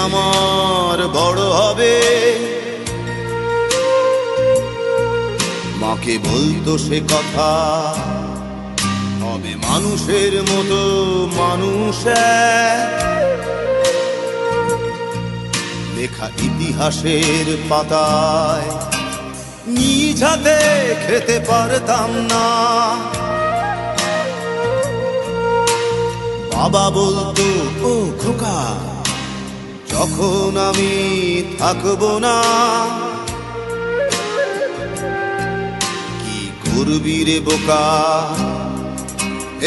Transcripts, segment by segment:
আমার বড় হবে। মাকে বলতো সে কথা, হবে মানুষের মতো মানুষ লেখা ইতিহাসের পাতায় নিজ হাতে খেতে পারতাম না। বাবা বলতো, ও খোকা, যখন আমি থাকবো না, কি করবি রে বোকা,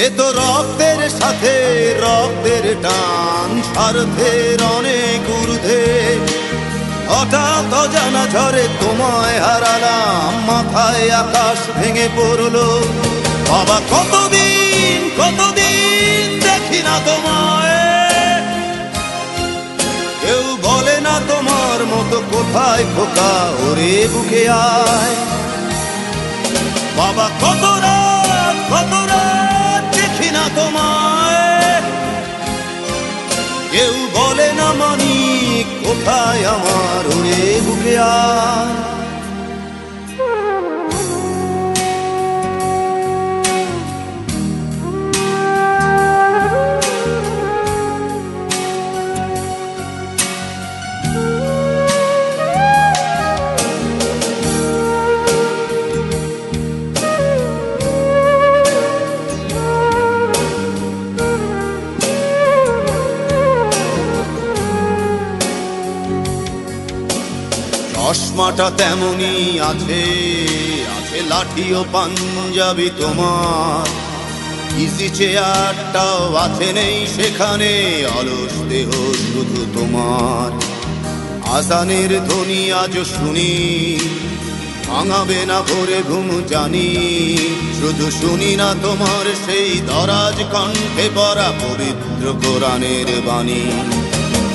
এ তো রক্তের সাথে রক্তের টান, স্বার্থের অনেক ঊর্ধ্বে। হঠাৎ অজানা ঝড়ে তোমায় হারালাম, মাথায় আকাশ ভেঙে পড়লো। বাবা কতদিন কতদিন দেখি না তোমায়, কেউ বলে না তোমার মতো কোথায় খোকা, ওরে বুকে আয়। বাবা কত রাত দেখি না তোমায়, কেউ বলে না মানি কোথায় আমার, ওরে বুকে আয়। চশমাটা তেমনি আছে, আছে লাঠি ও পাঞ্জাবি তোমার, ইজি চেয়ারটাও আছে নেই সেখানে, অলস দেহ শুধু তোমার। আজানের ধ্বনি আজ শুনি, ভাঙাবে না ভোরে ঘুম জানি, শুধু শুনি না তোমার সেই দরাজ কণ্ঠে পড়া পবিত্র কোরআনের বাণী।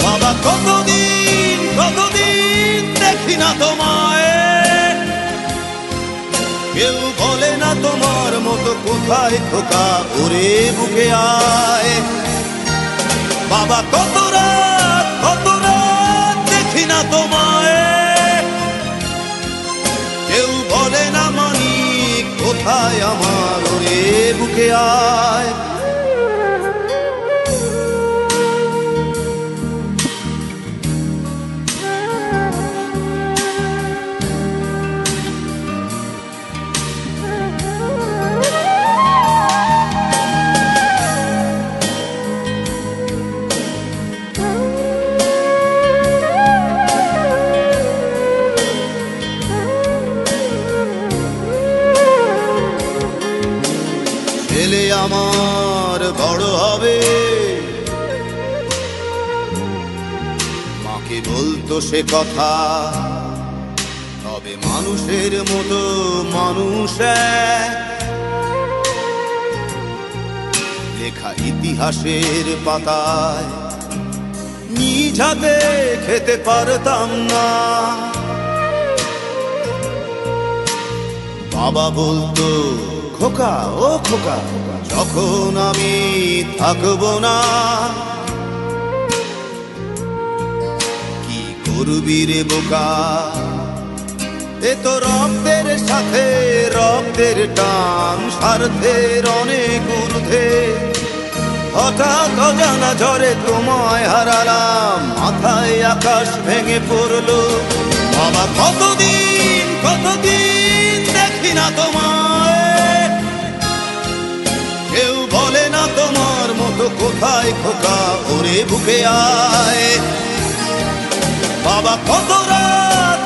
বাবা কতদিন কতদিন দেখি না তোমায়, কেউ বলে না তোমার মতো কোথায় খোকা, ওরে বুকে আয়। বাবা কত রাত দেখি না তোমায়, কেউ বলে না মানি কোথায় আমার, ওরে বুকে আয়। ছেলে আমার বড় হবে, মাকে বলতো সে কথা, হবে মানুষের মতো মানুষ লেখা ইতিহাসের পাতায় নিজ হাতে খেতে পারতাম না। বাবা বলতো, খোকা ও খোকা, যখন আমি থাকবো না, কি করবি রে বোকা, এ তো রক্তের সাথে রক্তের টান, স্বার্থের অনেক ঊর্ধ্বে। হঠাৎ অজানা ঝড়ে তোমায় হারালাম, মাথায় আকাশ ভেঙে পড়লো। বাবা কতদিন কতদিন দেখি না তোমায়, কেউ বলে না তোমার মতো কোথায় খোকা, ওরে বুকে আয়। বাবা কত রাত